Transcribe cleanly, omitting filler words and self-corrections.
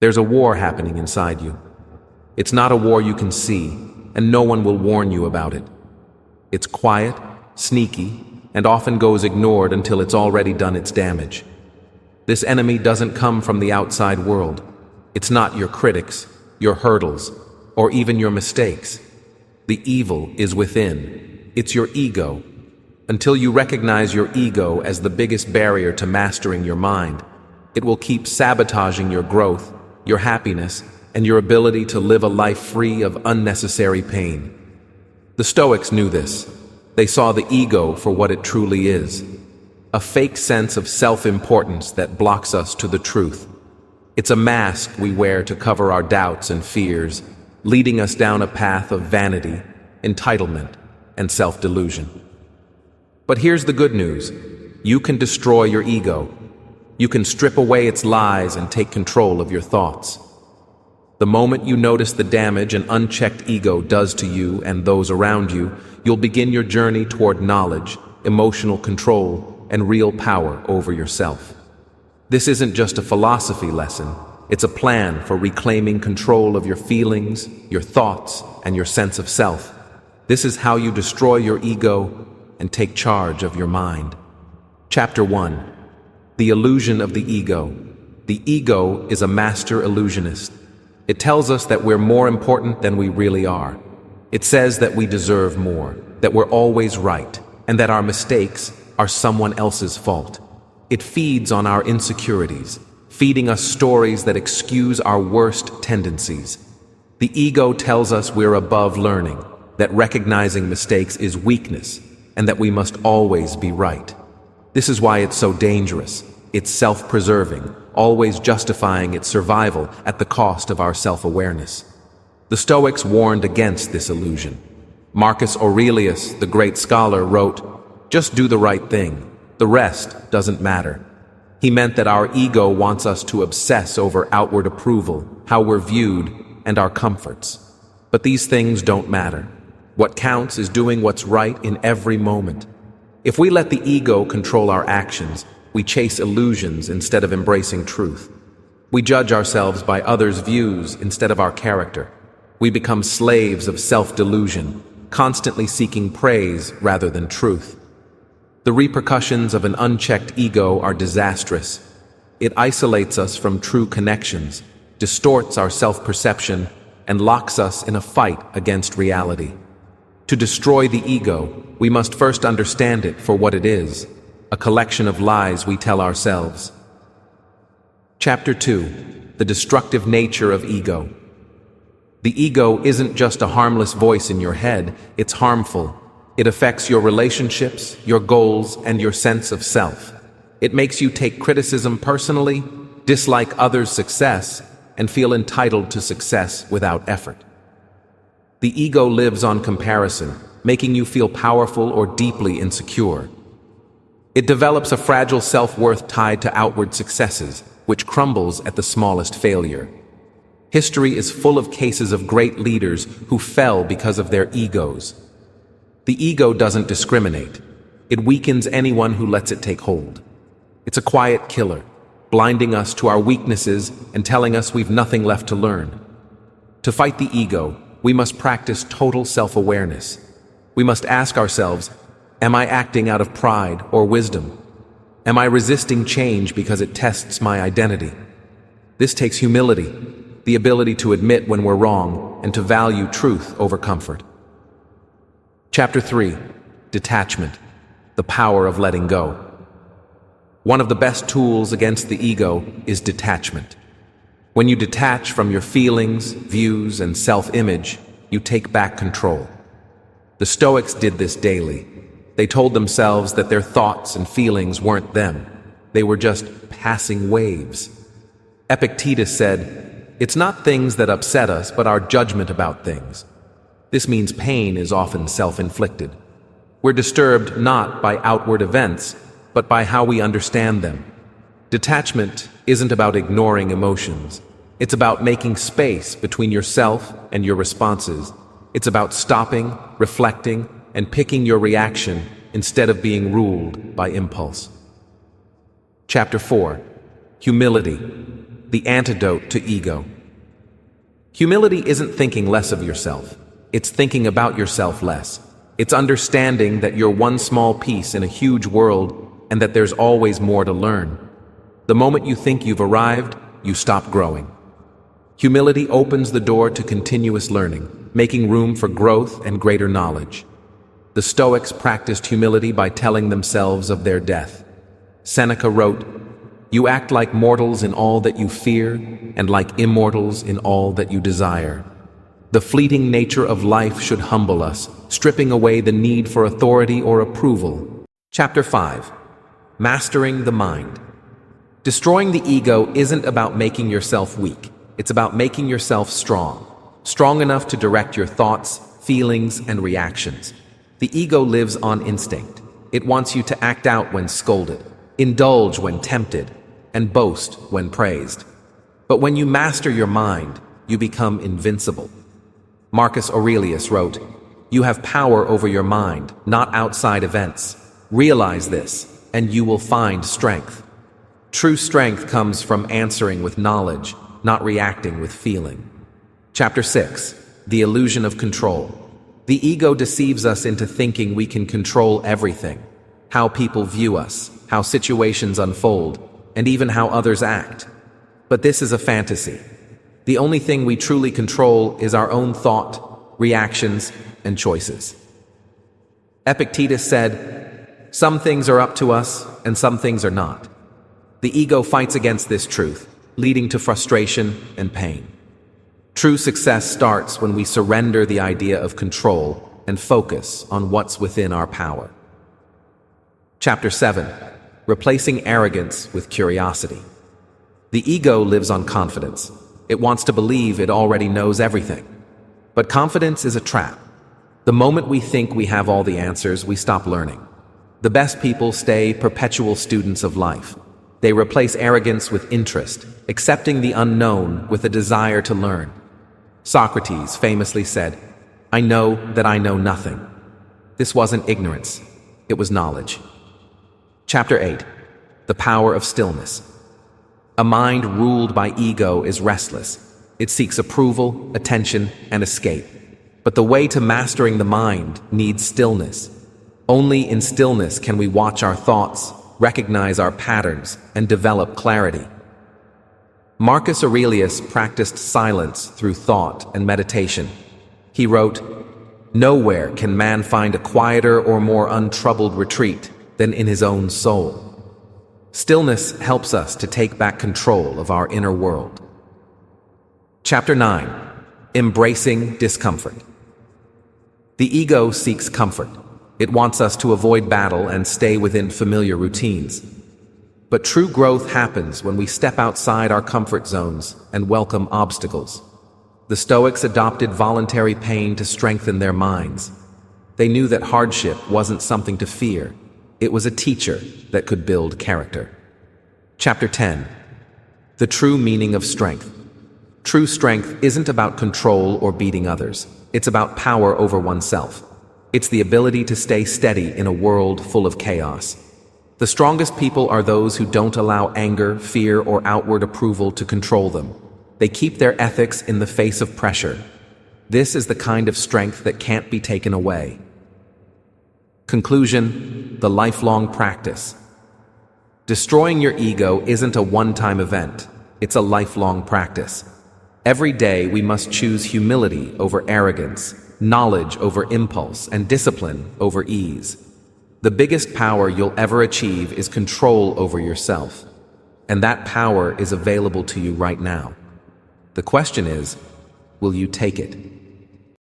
There's a war happening inside you. It's not a war you can see, and no one will warn you about it. It's quiet, sneaky, and often goes ignored until it's already done its damage. This enemy doesn't come from the outside world. It's not your critics, your hurdles, or even your mistakes. The evil is within. It's your ego. Until you recognize your ego as the biggest barrier to mastering your mind, it will keep sabotaging your growth, your happiness, and your ability to live a life free of unnecessary pain. The Stoics knew this. They saw the ego for what it truly is, a fake sense of self-importance that blocks us to the truth. It's a mask we wear to cover our doubts and fears, leading us down a path of vanity, entitlement, and self-delusion. But here's the good news. You can destroy your ego. You can strip away its lies and take control of your thoughts. The moment you notice the damage an unchecked ego does to you and those around you, you'll begin your journey toward knowledge, emotional control, and real power over yourself. This isn't just a philosophy lesson, it's a plan for reclaiming control of your feelings, your thoughts, and your sense of self. This is how you destroy your ego and take charge of your mind. Chapter 1. The Illusion of the Ego. The ego is a master illusionist. It tells us that we're more important than we really are. It says that we deserve more, that we're always right, and that our mistakes are someone else's fault. It feeds on our insecurities, feeding us stories that excuse our worst tendencies. The ego tells us we're above learning, that recognizing mistakes is weakness, and that we must always be right. This is why it's so dangerous. It's self-preserving, always justifying its survival at the cost of our self-awareness. The Stoics warned against this illusion. Marcus Aurelius, the great scholar, wrote, "Just do the right thing. The rest doesn't matter." He meant that our ego wants us to obsess over outward approval, how we're viewed, and our comforts. But these things don't matter. What counts is doing what's right in every moment. If we let the ego control our actions, we chase illusions instead of embracing truth. We judge ourselves by others' views instead of our character. We become slaves of self-delusion, constantly seeking praise rather than truth. The repercussions of an unchecked ego are disastrous. It isolates us from true connections, distorts our self-perception, and locks us in a fight against reality. To destroy the ego, we must first understand it for what it is, a collection of lies we tell ourselves. Chapter 2. The Destructive Nature of Ego. The ego isn't just a harmless voice in your head, it's harmful. It affects your relationships, your goals, and your sense of self. It makes you take criticism personally, dislike others' success, and feel entitled to success without effort. The ego lives on comparison, making you feel powerful or deeply insecure. It develops a fragile self-worth tied to outward successes, which crumbles at the smallest failure. History is full of cases of great leaders who fell because of their egos. The ego doesn't discriminate. It weakens anyone who lets it take hold. It's a quiet killer, blinding us to our weaknesses and telling us we've nothing left to learn. To fight the ego, we must practice total self-awareness. We must ask ourselves, am I acting out of pride or wisdom? Am I resisting change because it tests my identity? This takes humility, the ability to admit when we're wrong and to value truth over comfort. Chapter 3. Detachment. The power of letting go. One of the best tools against the ego is detachment. When you detach from your feelings, views, and self-image, you take back control. The Stoics did this daily. They told themselves that their thoughts and feelings weren't them. They were just passing waves. Epictetus said, "It's not things that upset us, but our judgment about things." This means pain is often self-inflicted. We're disturbed not by outward events, but by how we understand them. Detachment isn't about ignoring emotions. It's about making space between yourself and your responses. It's about stopping, reflecting, and picking your reaction instead of being ruled by impulse. Chapter 4. Humility. the antidote to ego. Humility isn't thinking less of yourself. It's thinking about yourself less. It's understanding that you're one small piece in a huge world and that there's always more to learn. The moment you think you've arrived, you stop growing. Humility opens the door to continuous learning, making room for growth and greater knowledge. The Stoics practiced humility by telling themselves of their death. Seneca wrote, "You act like mortals in all that you fear, and like immortals in all that you desire." The fleeting nature of life should humble us, stripping away the need for authority or approval. Chapter 5. Mastering the mind. Destroying the ego isn't about making yourself weak. It's about making yourself strong. Strong enough to direct your thoughts, feelings, and reactions. The ego lives on instinct. It wants you to act out when scolded, indulge when tempted, and boast when praised. But when you master your mind, you become invincible. Marcus Aurelius wrote, "You have power over your mind, not outside events. Realize this, and you will find strength." True strength comes from answering with knowledge, not reacting with feeling. Chapter 6. The illusion of control. The ego deceives us into thinking we can control everything. How people view us, how situations unfold, and even how others act. But this is a fantasy. The only thing we truly control is our own thought, reactions, and choices. Epictetus said, "Some things are up to us, and some things are not." The ego fights against this truth, leading to frustration and pain. True success starts when we surrender the idea of control and focus on what's within our power. Chapter 7. Replacing arrogance with curiosity. The ego lives on confidence. It wants to believe it already knows everything. But confidence is a trap. The moment we think we have all the answers, we stop learning. The best people stay perpetual students of life. They replace arrogance with interest, accepting the unknown with a desire to learn. Socrates famously said, "I know that I know nothing." This wasn't ignorance, it was knowledge. Chapter 8. The power of stillness. A mind ruled by ego is restless. It seeks approval, attention, and escape. But the way to mastering the mind needs stillness. Only in stillness can we watch our thoughts, recognize our patterns, and develop clarity. Marcus Aurelius practiced silence through thought and meditation. He wrote, "Nowhere can man find a quieter or more untroubled retreat than in his own soul." Stillness helps us to take back control of our inner world. Chapter 9. Embracing discomfort. The ego seeks comfort. It wants us to avoid battle and stay within familiar routines. But true growth happens when we step outside our comfort zones and welcome obstacles. The Stoics adopted voluntary pain to strengthen their minds. They knew that hardship wasn't something to fear. It was a teacher that could build character. Chapter 10. The true meaning of strength. True strength isn't about control or beating others. It's about power over oneself. It's the ability to stay steady in a world full of chaos. The strongest people are those who don't allow anger, fear, or outward approval to control them. They keep their ethics in the face of pressure. This is the kind of strength that can't be taken away. Conclusion: the lifelong practice. Destroying your ego isn't a one-time event. It's a lifelong practice. Every day we must choose humility over arrogance, knowledge over impulse, and discipline over ease. The biggest power you'll ever achieve is control over yourself. And that power is available to you right now. The question is, will you take it?